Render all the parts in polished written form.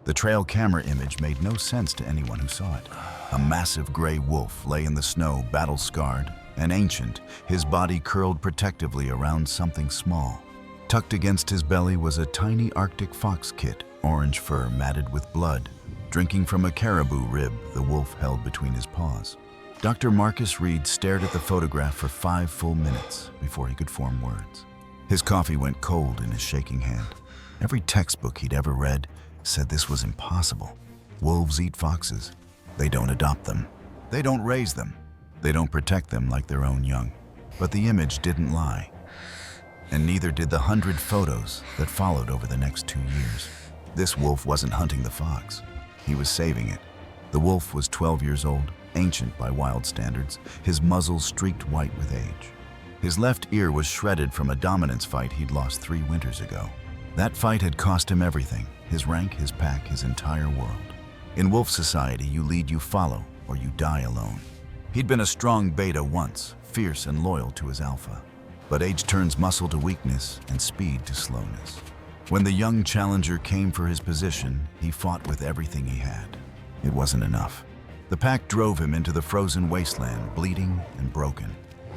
The trail camera image made no sense to anyone who saw it. A massive gray wolf lay in the snow, battle-scarred and ancient, his body curled protectively around something small. Tucked against his belly was a tiny Arctic fox kit, orange fur matted with blood, drinking from a caribou rib the wolf held between his paws. Dr. Marcus Reed stared at the photograph for 5 full minutes before he could form words. His coffee went cold in his shaking hand. Every textbook he'd ever read said this was impossible. Wolves eat foxes. They don't adopt them. They don't raise them. They don't protect them like their own young. But the image didn't lie. And neither did the 100 photos that followed over the next 2 years. This wolf wasn't hunting the fox. He was saving it. The wolf was 12 years old, ancient by wild standards, his muzzle streaked white with age. His left ear was shredded from a dominance fight he'd lost 3 winters ago. That fight had cost him everything, his rank, his pack, his entire world. In wolf society, you lead, you follow, or you die alone. He'd been a strong beta once, fierce and loyal to his alpha. But age turns muscle to weakness and speed to slowness. When the young challenger came for his position, he fought with everything he had. It wasn't enough. The pack drove him into the frozen wasteland, bleeding and broken.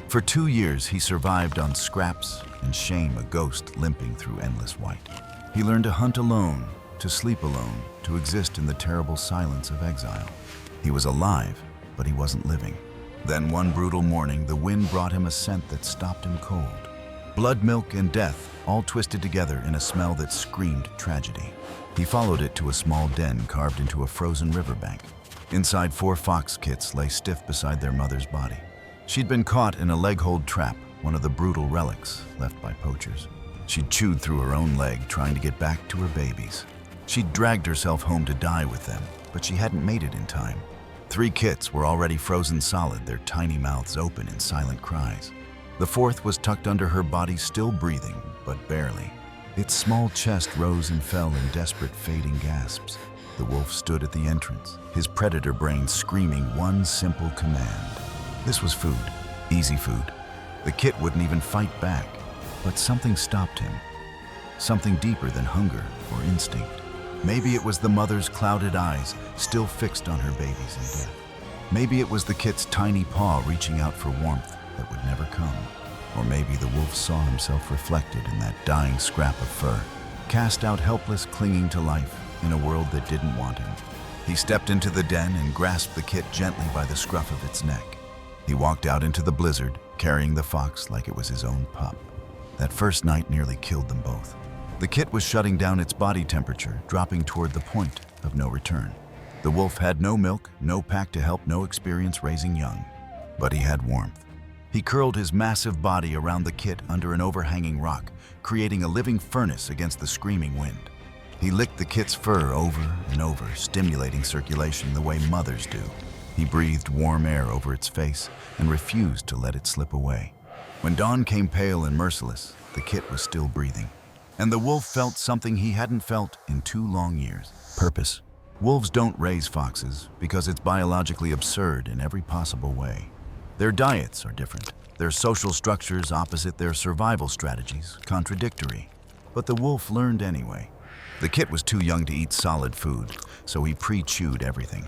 For 2 years, he survived on scraps and shame, a ghost limping through endless white. He learned to hunt alone, to sleep alone, to exist in the terrible silence of exile. He was alive, but he wasn't living. Then one brutal morning, the wind brought him a scent that stopped him cold. Blood, milk, and death, all twisted together in a smell that screamed tragedy. He followed it to a small den carved into a frozen riverbank. Inside, 4 fox kits lay stiff beside their mother's body. She'd been caught in a leg-hold trap, one of the brutal relics left by poachers. She'd chewed through her own leg, trying to get back to her babies. She'd dragged herself home to die with them, but she hadn't made it in time. 3 kits were already frozen solid, their tiny mouths open in silent cries. The 4th was tucked under her body, still breathing, but barely. Its small chest rose and fell in desperate, fading gasps. The wolf stood at the entrance, his predator brain screaming one simple command. This was food, easy food. The kit wouldn't even fight back, but something stopped him. Something deeper than hunger or instinct. Maybe it was the mother's clouded eyes, still fixed on her babies in death. Maybe it was the kit's tiny paw reaching out for warmth that would never come. Or maybe the wolf saw himself reflected in that dying scrap of fur, cast out helpless, clinging to life in a world that didn't want him. He stepped into the den and grasped the kit gently by the scruff of its neck. He walked out into the blizzard, carrying the fox like it was his own pup. That first night nearly killed them both. The kit was shutting down its body temperature, dropping toward the point of no return. The wolf had no milk, no pack to help, no experience raising young. But he had warmth. He curled his massive body around the kit under an overhanging rock, creating a living furnace against the screaming wind. He licked the kit's fur over and over, stimulating circulation the way mothers do. He breathed warm air over its face and refused to let it slip away. When dawn came pale and merciless, the kit was still breathing. And the wolf felt something he hadn't felt in 2 long years: purpose. Wolves don't raise foxes because it's biologically absurd in every possible way. Their diets are different, their social structures opposite, their survival strategies contradictory. But the wolf learned anyway. The kit was too young to eat solid food, so he pre-chewed everything.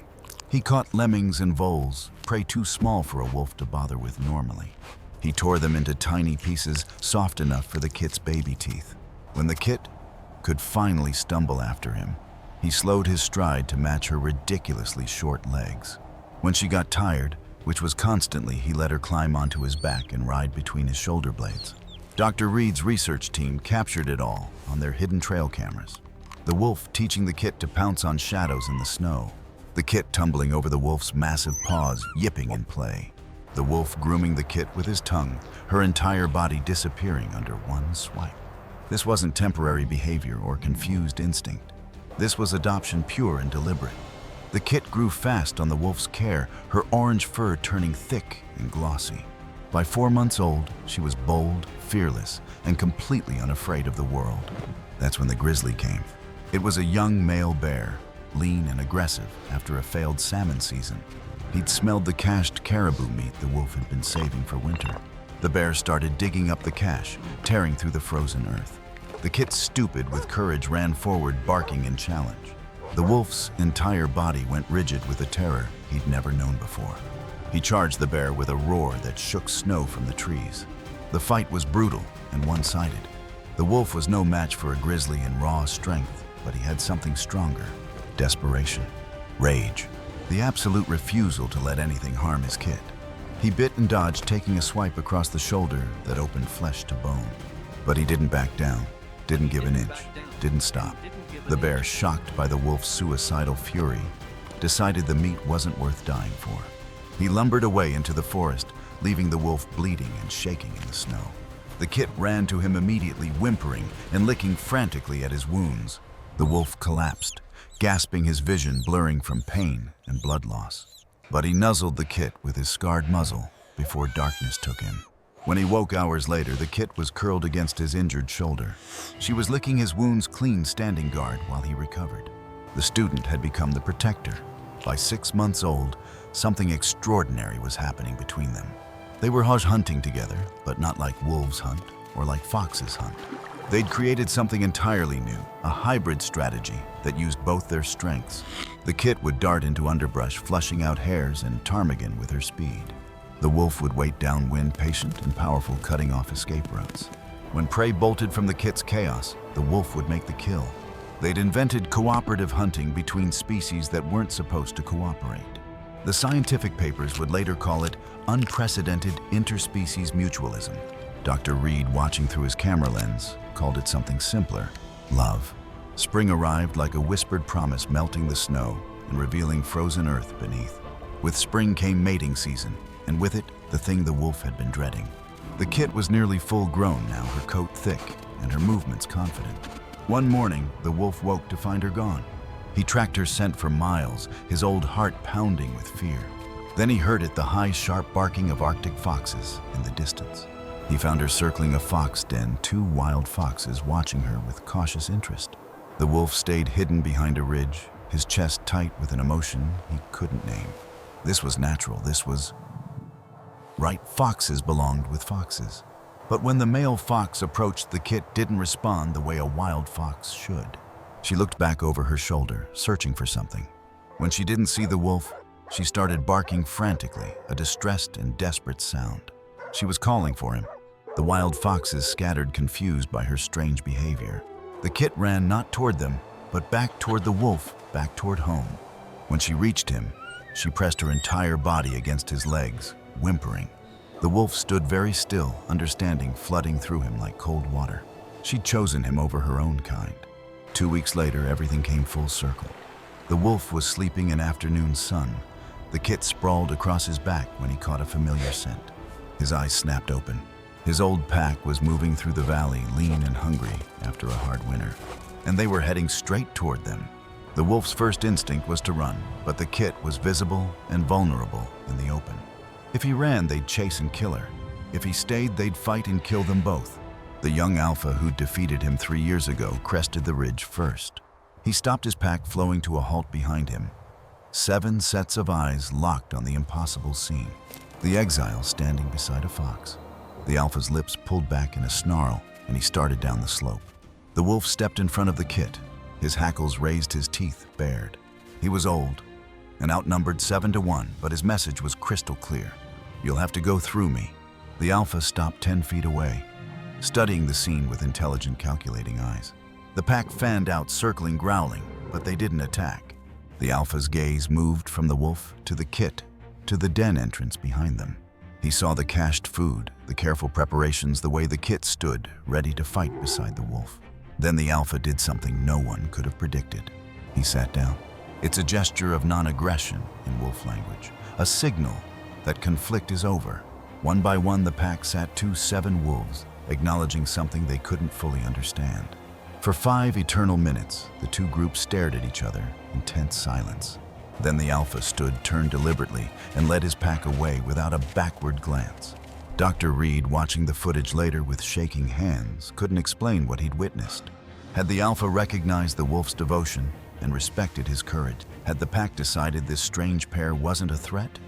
He caught lemmings and voles, prey too small for a wolf to bother with normally. He tore them into tiny pieces, soft enough for the kit's baby teeth. When the kit could finally stumble after him, he slowed his stride to match her ridiculously short legs. When she got tired, which was constantly, he let her climb onto his back and ride between his shoulder blades. Dr. Reed's research team captured it all on their hidden trail cameras. The wolf teaching the kit to pounce on shadows in the snow. The kit tumbling over the wolf's massive paws, yipping in play. The wolf grooming the kit with his tongue, her entire body disappearing under one swipe. This wasn't temporary behavior or confused instinct. This was adoption, pure and deliberate. The kit grew fast on the wolf's care, her orange fur turning thick and glossy. By 4 months old, she was bold, fearless, and completely unafraid of the world. That's when the grizzly came. It was a young male bear, lean and aggressive after a failed salmon season. He'd smelled the cached caribou meat the wolf had been saving for winter. The bear started digging up the cache, tearing through the frozen earth. The kit, stupid with courage, ran forward, barking in challenge. The wolf's entire body went rigid with a terror he'd never known before. He charged the bear with a roar that shook snow from the trees. The fight was brutal and one-sided. The wolf was no match for a grizzly in raw strength, but he had something stronger: desperation, rage, the absolute refusal to let anything harm his kit. He bit and dodged, taking a swipe across the shoulder that opened flesh to bone. But he didn't back down, didn't give an inch, didn't stop. The bear, shocked by the wolf's suicidal fury, decided the meat wasn't worth dying for. He lumbered away into the forest, leaving the wolf bleeding and shaking in the snow. The kit ran to him immediately, whimpering and licking frantically at his wounds. The wolf collapsed, gasping, his vision blurring from pain and blood loss. But he nuzzled the kit with his scarred muzzle before darkness took him. When he woke hours later, the kit was curled against his injured shoulder. She was licking his wounds clean, standing guard while he recovered. The student had become the protector. By 6 months old, something extraordinary was happening between them. They were hunting together, but not like wolves hunt or like foxes hunt. They'd created something entirely new, a hybrid strategy that used both their strengths. The kit would dart into underbrush, flushing out hares and ptarmigan with her speed. The wolf would wait downwind, patient and powerful, cutting off escape routes. When prey bolted from the kit's chaos, the wolf would make the kill. They'd invented cooperative hunting between species that weren't supposed to cooperate. The scientific papers would later call it unprecedented interspecies mutualism. Dr. Reed, watching through his camera lens, called it something simpler: love. Spring arrived like a whispered promise, melting the snow and revealing frozen earth beneath. With spring came mating season, and with it, the thing the wolf had been dreading. The kit was nearly full grown now, her coat thick and her movements confident. One morning, the wolf woke to find her gone. He tracked her scent for miles, his old heart pounding with fear. Then he heard it, the high, sharp barking of Arctic foxes in the distance. He found her circling a fox den, 2 wild foxes watching her with cautious interest. The wolf stayed hidden behind a ridge, his chest tight with an emotion he couldn't name. This was natural, this was right. Foxes belonged with foxes. But when the male fox approached, the kit didn't respond the way a wild fox should. She looked back over her shoulder, searching for something. When she didn't see the wolf, she started barking frantically, a distressed and desperate sound. She was calling for him. The wild foxes scattered, confused by her strange behavior. The kit ran not toward them, but back toward the wolf, back toward home. When she reached him, she pressed her entire body against his legs, whimpering. The wolf stood very still, understanding flooding through him like cold water. She'd chosen him over her own kind. 2 weeks later, everything came full circle. The wolf was sleeping in afternoon sun. The kit sprawled across his back when he caught a familiar scent. His eyes snapped open. His old pack was moving through the valley, lean and hungry after a hard winter, and they were heading straight toward them. The wolf's first instinct was to run, but the kit was visible and vulnerable in the open. If he ran, they'd chase and kill her. If he stayed, they'd fight and kill them both. The young alpha who'd defeated him 3 years ago crested the ridge first. He stopped his pack, flowing to a halt behind him. 7 sets of eyes locked on the impossible scene. The exile standing beside a fox. The alpha's lips pulled back in a snarl, and he started down the slope. The wolf stepped in front of the kit. His hackles raised, his teeth bared. He was old and outnumbered 7 to 1, but his message was crystal clear. "You'll have to go through me." The alpha stopped 10 feet away, studying the scene with intelligent, calculating eyes. The pack fanned out, circling, growling, but they didn't attack. The alpha's gaze moved from the wolf to the kit, to the den entrance behind them. He saw the cached food, the careful preparations, the way the kit stood, ready to fight beside the wolf. Then the alpha did something no one could have predicted. He sat down. It's a gesture of non-aggression in wolf language, a signal that conflict is over. One by one, the pack sat to 7 wolves, acknowledging something they couldn't fully understand. For 5 eternal minutes, the 2 groups stared at each other in tense silence. Then the alpha stood, turned deliberately, and led his pack away without a backward glance. Dr. Reed, watching the footage later with shaking hands, couldn't explain what he'd witnessed. Had the alpha recognized the wolf's devotion and respected his courage? Had the pack decided this strange pair wasn't a threat,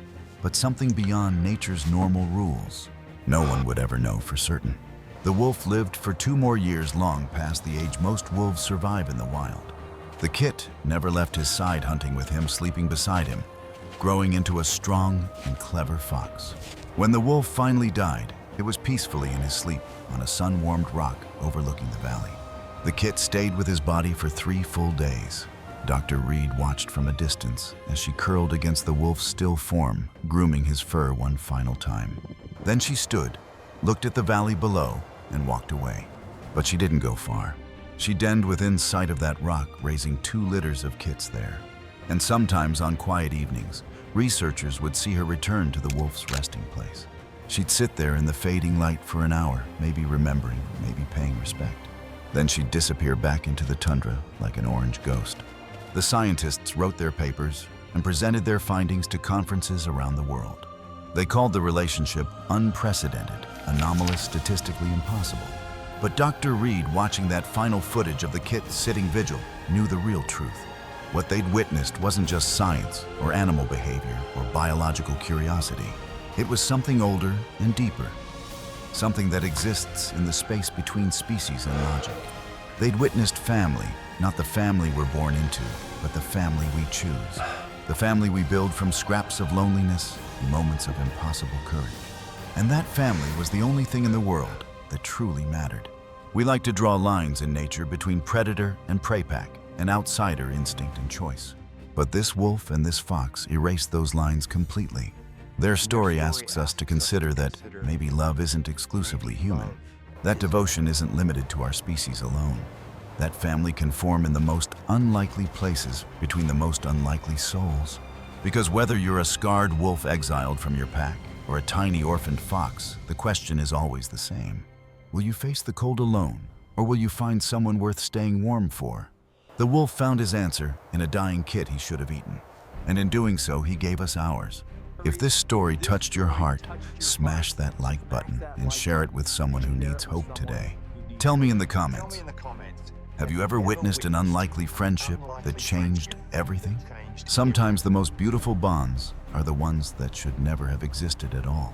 but something beyond nature's normal rules? No one would ever know for certain. The wolf lived for 2 more years, long past the age most wolves survive in the wild. The kit never left his side, hunting with him, sleeping beside him, growing into a strong and clever fox. When the wolf finally died, it was peacefully in his sleep on a sun-warmed rock overlooking the valley. The kit stayed with his body for 3 full days. Dr. Reed watched from a distance as she curled against the wolf's still form, grooming his fur one final time. Then she stood, looked at the valley below, and walked away. But she didn't go far. She denned within sight of that rock, raising 2 litters of kits there. And sometimes on quiet evenings, researchers would see her return to the wolf's resting place. She'd sit there in the fading light for an hour, maybe remembering, maybe paying respect. Then she'd disappear back into the tundra like an orange ghost. The scientists wrote their papers and presented their findings to conferences around the world. They called the relationship unprecedented, anomalous, statistically impossible. But Dr. Reed, watching that final footage of the kit sitting vigil, knew the real truth. What they'd witnessed wasn't just science or animal behavior or biological curiosity. It was something older and deeper, something that exists in the space between species and logic. They'd witnessed family, not the family we're born into, but the family we choose. The family we build from scraps of loneliness and moments of impossible courage. And that family was the only thing in the world that truly mattered. We like to draw lines in nature between predator and prey pack, and outsider instinct and choice. But this wolf and this fox erased those lines completely. Their story asks us to consider that maybe love isn't exclusively human. That devotion isn't limited to our species alone. That family can form in the most unlikely places between the most unlikely souls. Because whether you're a scarred wolf exiled from your pack or a tiny orphaned fox, the question is always the same. Will you face the cold alone, or will you find someone worth staying warm for? The wolf found his answer in a dying kit he should have eaten. And in doing so, he gave us ours. If this story touched your heart, smash that like button and share it with someone who needs hope today. Tell me in the comments, have you ever witnessed an unlikely friendship that changed everything? Sometimes the most beautiful bonds are the ones that should never have existed at all.